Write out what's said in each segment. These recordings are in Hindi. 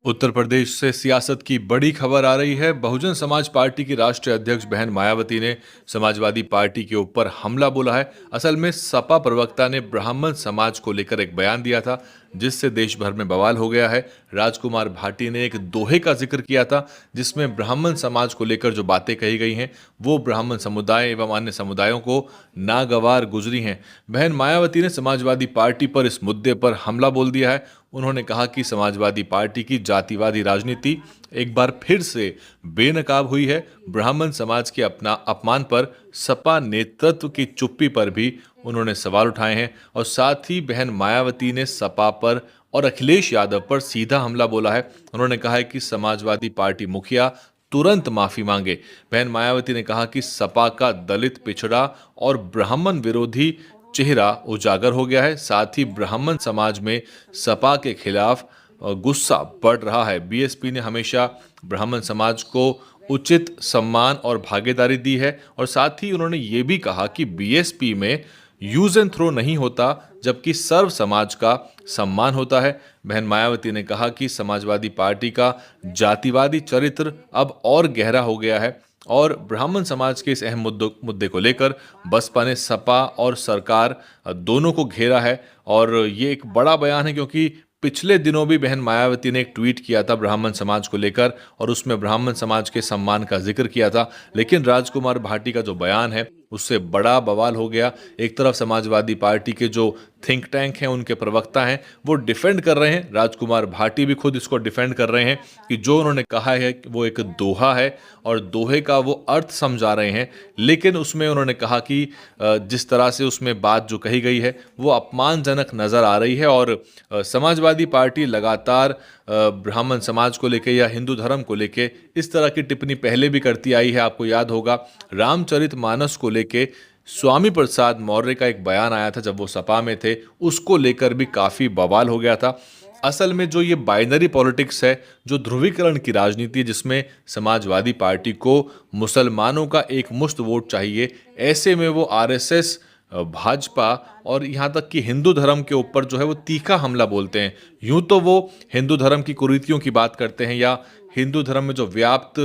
उत्तर प्रदेश से सियासत की बड़ी खबर आ रही है। बहुजन समाज पार्टी की राष्ट्रीय अध्यक्ष बहन मायावती ने समाजवादी पार्टी के ऊपर हमला बोला है। असल में सपा प्रवक्ता ने ब्राह्मण समाज को लेकर एक बयान दिया था, जिससे देश भर में बवाल हो गया है। राजकुमार भाटी ने एक दोहे का जिक्र किया था, जिसमें ब्राह्मण समाज को लेकर जो बातें कही गई हैं वो ब्राह्मण समुदाय एवं अन्य समुदायों को नागवार गुजरी हैं। बहन मायावती ने समाजवादी पार्टी पर इस मुद्दे पर हमला बोल दिया है। उन्होंने कहा कि समाजवादी पार्टी की जातिवादी राजनीति एक बार फिर से बेनकाब हुई है। ब्राह्मण समाज के अपना अपमान पर सपा नेतृत्व की चुप्पी पर भी उन्होंने सवाल उठाए हैं और साथ ही बहन मायावती ने सपा पर और अखिलेश यादव पर सीधा हमला बोला है। उन्होंने कहा है कि समाजवादी पार्टी मुखिया तुरंत माफी मांगे। बहन मायावती ने कहा कि सपा का दलित, पिछड़ा और ब्राह्मण विरोधी चेहरा उजागर हो गया है। साथ ही ब्राह्मण समाज में सपा के खिलाफ गुस्सा बढ़ रहा है। बीएसपी ने हमेशा ब्राह्मण समाज को उचित सम्मान और भागीदारी दी है और साथ ही उन्होंने ये भी कहा कि बीएसपी में यूज एंड थ्रो नहीं होता, जबकि सर्व समाज का सम्मान होता है। बहन मायावती ने कहा कि समाजवादी पार्टी का जातिवादी चरित्र अब और गहरा हो गया है और ब्राह्मण समाज के इस अहम मुद्दे को लेकर बसपा ने सपा और सरकार दोनों को घेरा है। और ये एक बड़ा बयान है, क्योंकि पिछले दिनों भी बहन मायावती ने एक ट्वीट किया था ब्राह्मण समाज को लेकर और उसमें ब्राह्मण समाज के सम्मान का जिक्र किया था। लेकिन राजकुमार भाटी का जो बयान है उससे बड़ा बवाल हो गया। एक तरफ समाजवादी पार्टी के जो थिंक टैंक हैं, उनके प्रवक्ता हैं, वो डिफेंड कर रहे हैं। राजकुमार भाटी भी खुद इसको डिफेंड कर रहे हैं कि जो उन्होंने कहा है वो एक दोहा है और दोहे का वो अर्थ समझा रहे हैं। लेकिन उसमें उन्होंने कहा कि जिस तरह से उसमें बात जो कही गई है वो अपमानजनक नजर आ रही है और समाजवादी पार्टी लगातार ब्राह्मण समाज को लेके या हिंदू धर्म को लेके इस तरह की टिप्पणी पहले भी करती आई है। आपको याद होगा रामचरितमानस को लेके स्वामी प्रसाद मौर्य का एक बयान आया था जब वो सपा में थे, उसको लेकर भी काफी बवाल हो गया था। असल में जो ये बाइनरी पॉलिटिक्स है, जो ध्रुवीकरण की राजनीति, जिसमें समाजवादी पार्टी को मुसलमानों का एक मुश्त वोट चाहिए, ऐसे में वो आरएसएस, भाजपा और यहाँ तक कि हिंदू धर्म के ऊपर जो है वो तीखा हमला बोलते हैं। यूं तो वो हिंदू धर्म की कुरीतियों की बात करते हैं या हिंदू धर्म में जो व्याप्त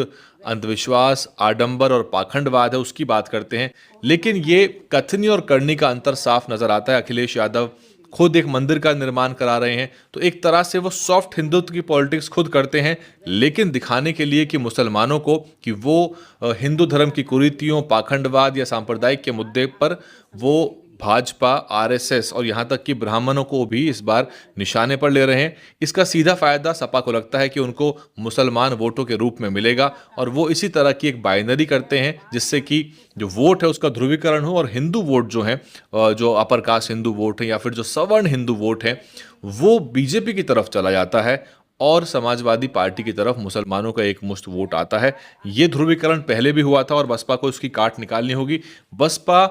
अंधविश्वास, आडंबर और पाखंडवाद है उसकी बात करते हैं, लेकिन ये कथनी और करनी का अंतर साफ नजर आता है। अखिलेश यादव खुद एक मंदिर का निर्माण करा रहे हैं, तो एक तरह से वो सॉफ्ट हिंदुत्व की पॉलिटिक्स खुद करते हैं, लेकिन दिखाने के लिए कि मुसलमानों को कि वो हिंदू धर्म की कुरीतियों, पाखंडवाद या सांप्रदायिक के मुद्दे पर वो भाजपा, आरएसएस और यहाँ तक कि ब्राह्मणों को भी इस बार निशाने पर ले रहे हैं। इसका सीधा फायदा सपा को लगता है कि उनको मुसलमान वोटों के रूप में मिलेगा और वो इसी तरह की एक बाइनरी करते हैं जिससे कि जो वोट है उसका ध्रुवीकरण हो और हिंदू वोट जो है, जो अपर कास्ट हिंदू वोट है या फिर जो सवर्ण हिंदू वोट है, वो बीजेपी की तरफ चला जाता है और समाजवादी पार्टी की तरफ मुसलमानों का एक मुश्त वोट आता है। ये ध्रुवीकरण पहले भी हुआ था और बसपा को इसकी काट निकालनी होगी। बसपा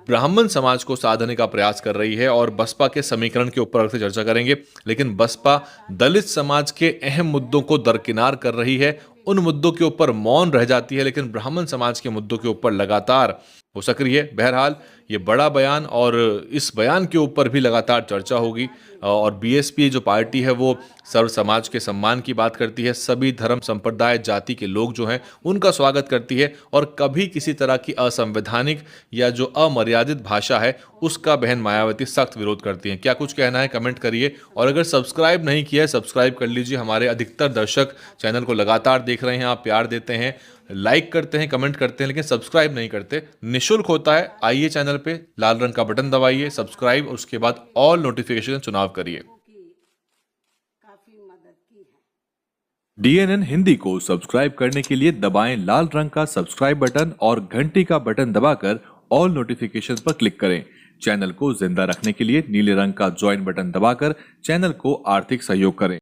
ब्राह्मण समाज को साधने का प्रयास कर रही है और बसपा के समीकरण के ऊपर से चर्चा करेंगे, लेकिन बसपा दलित समाज के अहम मुद्दों को दरकिनार कर रही है, उन मुद्दों के ऊपर मौन रह जाती है, लेकिन ब्राह्मण समाज के मुद्दों के ऊपर लगातार वो सक्रिय है। बहरहाल ये बड़ा बयान और इस बयान के ऊपर भी लगातार चर्चा होगी और बीएसपी जो पार्टी है वो सर्व समाज के सम्मान की बात करती है, सभी धर्म, संप्रदाय, जाति के लोग जो हैं उनका स्वागत करती है और कभी किसी तरह की असंवैधानिक या जो अमर्यादित भाषा है उसका बहन मायावती सख्त विरोध करती हैं। क्या कुछ कहना है कमेंट करिए और अगर सब्सक्राइब नहीं किया है सब्सक्राइब कर लीजिए। हमारे अधिकतर दर्शक चैनल को लगातार देख रहे हैं, आप प्यार देते हैं, लाइक करते हैं, कमेंट करते हैं, लेकिन सब्सक्राइब नहीं करते। निःशुल्क होता है, आइए चैनल पे लाल रंग का बटन दबाइए, सब्सक्राइब और उसके बाद ऑल नोटिफिकेशन चुनाव करिए। डीएनएन हिंदी को सब्सक्राइब करने के लिए दबाएं लाल रंग का सब्सक्राइब बटन और घंटी का बटन दबाकर ऑल नोटिफिकेशन पर क्लिक करें। चैनल को जिंदा रखने के लिए नीले रंग का ज्वाइन बटन दबाकर चैनल को आर्थिक सहयोग करें।